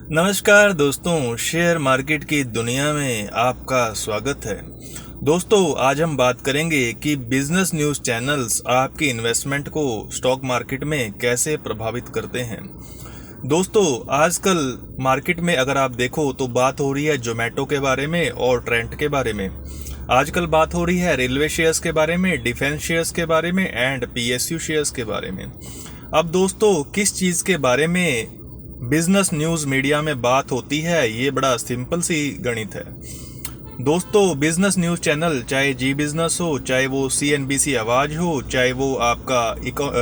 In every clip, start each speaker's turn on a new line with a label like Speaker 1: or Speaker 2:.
Speaker 1: नमस्कार दोस्तों, share market की दुनिया में आपका स्वागत है। दोस्तों, आज हम बात करेंगे कि बिजनेस न्यूज़ चैनल्स आपकी इन्वेस्टमेंट को स्टॉक मार्केट में कैसे प्रभावित करते हैं। दोस्तों, आजकल मार्केट में अगर आप देखो तो बात हो रही है जोमेटो के बारे में और ट्रेंट के बारे में। आजकल बात हो रही है रेलवे शेयर्स के बारे में, डिफेंस शेयर्स के बारे में एंड पीएसयू शेयर्स के बारे में। अब दोस्तों, किस चीज़ के बारे में बिजनेस न्यूज़ मीडिया में बात होती है, ये बड़ा सिंपल सी गणित है। दोस्तों, बिजनेस न्यूज़ चैनल चाहे जी बिजनेस हो, चाहे वो सीएनबीसी आवाज़ हो, चाहे वो आपका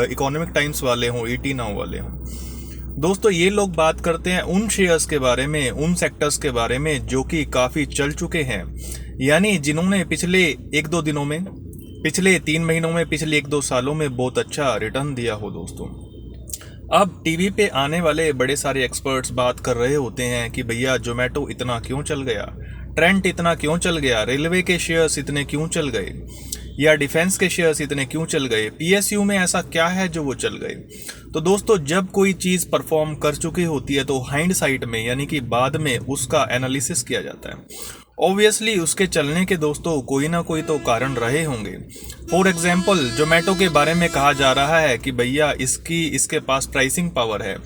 Speaker 1: इकोनॉमिक टाइम्स वाले हों, ईटी नाउ वाले हों, दोस्तों ये लोग बात करते हैं उन शेयर्स के बारे में, उन सेक्टर्स के बारे में जो कि काफ़ी चल चुके हैं, यानी जिन्होंने पिछले एक दो दिनों में, पिछले 3 महीनों में, पिछले 1-2 सालों में बहुत अच्छा रिटर्न दिया हो। दोस्तों, अब टीवी पे आने वाले बड़े सारे एक्सपर्ट्स बात कर रहे होते हैं कि भैया जोमेटो इतना क्यों चल गया, ट्रेंट इतना क्यों चल गया, रेलवे के शेयर्स इतने क्यों चल गए, या डिफेंस के शेयर्स इतने क्यों चल गए, पीएसयू में ऐसा क्या है जो वो चल गए। तो दोस्तों, जब कोई चीज़ परफॉर्म कर चुकी होती है तो हाइंड साइड में, यानी कि बाद में उसका एनालिसिस किया जाता है। ऑब्वियसली उसके चलने के दोस्तों कोई ना कोई तो कारण रहे होंगे। फॉर एग्जाम्पल, जोमेटो के बारे में कहा जा रहा है कि भैया इसके पास प्राइसिंग पावर है,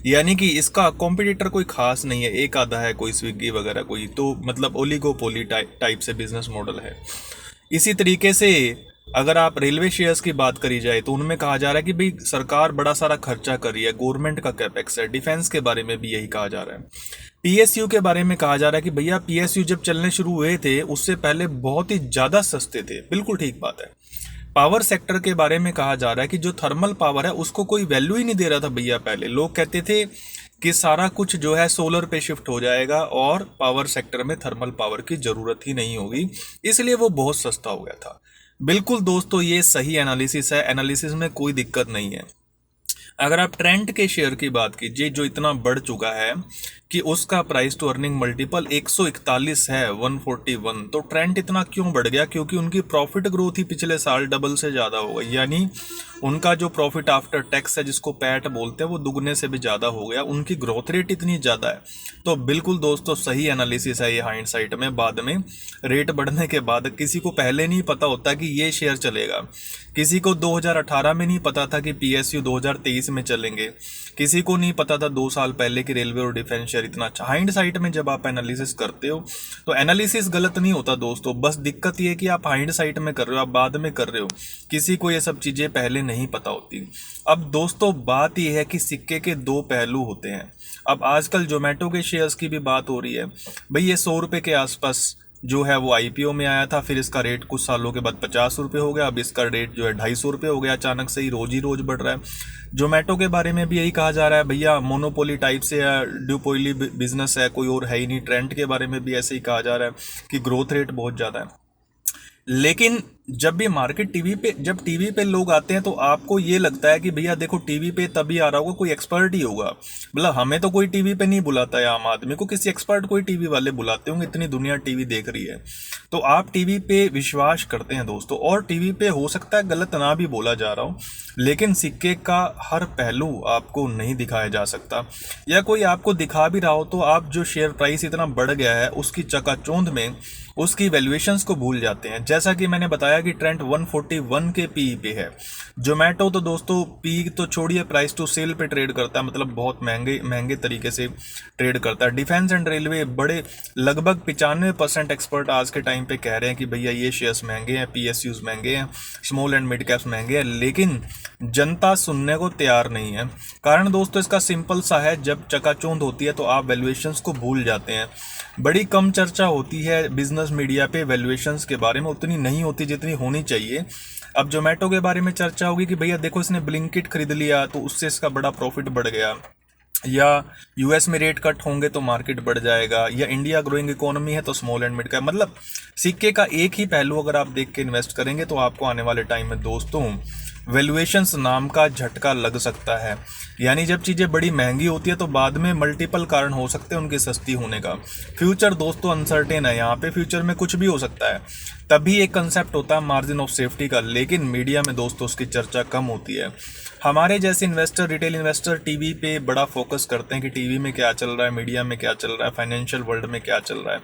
Speaker 1: यानी कि इसका कॉम्पिटिटर कोई खास नहीं है, एक आधा है, कोई स्विगी वगैरह कोई, तो मतलब ओलिगोपोली टाइप से बिजनेस मॉडल है। इसी तरीके से अगर आप रेलवे शेयर्स की बात करी जाए तो उनमें कहा जा रहा है कि भाई सरकार बड़ा सारा खर्चा कर रही है, गवर्नमेंट का कैपेक्स है। डिफेंस के बारे में भी यही कहा जा रहा है। पीएसयू के बारे में कहा जा रहा है कि भैया पीएसयू जब चलने शुरू हुए थे उससे पहले बहुत ही ज़्यादा सस्ते थे। बिल्कुल ठीक बात है। पावर सेक्टर के बारे में कहा जा रहा है कि जो थर्मल पावर है उसको कोई वैल्यू ही नहीं दे रहा था भैया। पहले लोग कहते थे कि सारा कुछ जो है सोलर पे शिफ्ट हो जाएगा और पावर सेक्टर में थर्मल पावर की ज़रूरत ही नहीं होगी, इसलिए वो बहुत सस्ता हो गया था। बिल्कुल दोस्तों, ये सही एनालिसिस है, एनालिसिस में कोई दिक्कत नहीं है। अगर आप ट्रेंट के शेयर की बात कीजिए जो इतना बढ़ चुका है कि उसका प्राइस टू अर्निंग मल्टीपल 141 है, 141, तो ट्रेंट इतना क्यों बढ़ गया? क्योंकि उनकी प्रॉफिट ग्रोथ ही पिछले साल डबल से ज़्यादा हो गई, यानी उनका जो प्रॉफिट आफ्टर टैक्स है जिसको पैट बोलते हैं वो दुगने से भी ज़्यादा हो गया, उनकी ग्रोथ रेट इतनी ज़्यादा है। तो बिल्कुल दोस्तों सही एनालिसिस है ये हाइंडसाइट में। बाद में रेट बढ़ने के बाद किसी को पहले नहीं पता होता कि ये शेयर चलेगा, किसी को 2018 में नहीं पता था कि पीएसयू 2023 में चलेंगे, किसी को नहीं पता था 2 साल पहले कि रेलवे और डिफेंस शेयर इतना अच्छा। हाइंड साइड में जब आप एनालिसिस करते हो तो एनालिसिस गलत नहीं होता दोस्तों, बस दिक्कत ये है कि आप हाइंड साइड में कर रहे हो, आप बाद में कर रहे हो, किसी को ये सब चीज़ें पहले नहीं पता होती। अब दोस्तों बात यह है कि सिक्के के 2 पहलू होते हैं। अब आजकल जोमेटो के शेयर्स की भी बात हो रही है। भाई ये 100 रुपये के आसपास जो है वो आईपीओ में आया था, फिर इसका रेट कुछ सालों के बाद 50 रुपये हो गया, अब इसका रेट जो है 250 रुपये हो गया। अचानक से ही रोज बढ़ रहा है। जोमेटो के बारे में भी यही कहा जा रहा है, भैया मोनोपोली टाइप से या ड्यूपोली बिजनेस है, कोई और है ही नहीं। ट्रेंड के बारे में भी ऐसे ही कहा जा रहा है कि ग्रोथ रेट बहुत ज़्यादा है। लेकिन जब भी मार्केट जब टीवी पे लोग आते हैं तो आपको ये लगता है कि भैया देखो टीवी पे तभी आ रहा होगा, कोई एक्सपर्ट ही होगा। मतलब हमें तो कोई टीवी पे नहीं बुलाता है, आम आदमी को किसी एक्सपर्ट को ही टीवी वाले बुलाते होंगे, इतनी दुनिया टीवी देख रही है तो आप टीवी पे विश्वास करते हैं दोस्तों। और टीवी पे हो सकता है गलत ना भी बोला जा रहा हो, लेकिन सिक्के का हर पहलू आपको नहीं दिखाया जा सकता, या कोई आपको दिखा भी रहा हो तो आप जो शेयर प्राइस इतना बढ़ गया है उसकी चकाचौंध में उसकी वैल्यूएशंस को भूल जाते हैं। जैसा कि मैंने बताया कि ट्रेंड 141 के पी पे है। जोमेटो तो दोस्तों पी तो छोड़िए, प्राइस टू सेल पे ट्रेड करता है, मतलब बहुत महंगे तरीके से ट्रेड करता है। डिफेंस एंड रेलवे बड़े लगभग 95% एक्सपर्ट आज के टाइम पे कह रहे हैं कि भैया ये शेयर्स महंगे हैं, पीएसयूज महंगे हैं, स्मॉल एंड मिड कैप्स महंगे हैं, लेकिन जनता सुनने को तैयार नहीं है। कारण दोस्तों इसका सिंपल सा है, जब चकाचौंध होती है तो आप वैल्यूएशंस को भूल जाते हैं। बड़ी कम चर्चा होती है बिजनेस मीडिया पे वैल्यूएशंस के बारे में, उतनी नहीं होती जितनी होनी चाहिए। अब जोमेटो के बारे में चर्चा होगी कि भैया देखो इसने ब्लिंकिट खरीद लिया तो उससे इसका बड़ा प्रॉफिट बढ़ गया, या यूएस में रेट कट होंगे तो मार्केट बढ़ जाएगा, या इंडिया ग्रोइंग इकोनॉमी है तो स्मॉल एंड मिड कैप। मतलब सिक्के का एक ही पहलू अगर आप देख के इन्वेस्ट करेंगे तो आपको आने वाले टाइम में दोस्तों वैल्यूएशंस नाम का झटका लग सकता है। यानी जब चीज़ें बड़ी महंगी होती है तो बाद में मल्टीपल कारण हो सकते हैं उनके सस्ती होने का। फ्यूचर दोस्तों अनसर्टेन है, यहाँ पे फ्यूचर में कुछ भी हो सकता है। तभी एक कंसेप्ट होता है मार्जिन ऑफ सेफ्टी का, लेकिन मीडिया में दोस्तों उसकी चर्चा कम होती है। हमारे जैसे इन्वेस्टर, रिटेल इन्वेस्टर टीवी पे बड़ा फोकस करते हैं कि टीवी में क्या चल रहा है, मीडिया में क्या चल रहा है, फाइनेंशियल वर्ल्ड में क्या चल रहा है,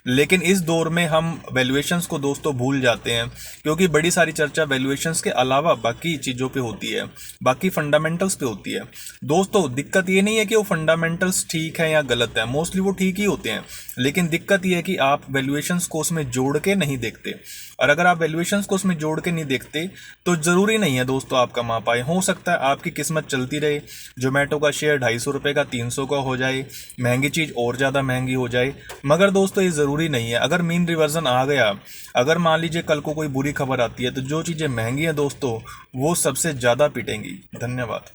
Speaker 1: लेकिन इस दौर में हम वैल्यूएशंस को दोस्तों भूल जाते हैं, क्योंकि बड़ी सारी चर्चा वैल्यूएशंस के अलावा बाकी चीज़ों पे होती है, बाकी फंडामेंटल्स पे होती है। दोस्तों दिक्कत ये नहीं है कि वो फंडामेंटल्स ठीक है या गलत है, मोस्टली वो ठीक ही होते हैं, लेकिन दिक्कत ये है कि आप वैल्यूएशंस को उसमें जोड़ के नहीं देखते। और अगर आप वैल्यूएशंस को उसमें जोड़ के नहीं देखते तो ज़रूरी नहीं है दोस्तों आप कमा पाए। हो सकता है आपकी किस्मत चलती रहे, जोमेटो का शेयर 250 रुपये का 300 का हो जाए, महंगी चीज़ और ज़्यादा महंगी हो जाए, मगर दोस्तों ये ज़रूरी नहीं है। अगर मीन रिवर्जन आ गया, अगर मान लीजिए कल को कोई बुरी खबर आती है, तो जो चीज़ें महंगी हैं दोस्तों वो सबसे ज़्यादा पिटेंगी। धन्यवाद।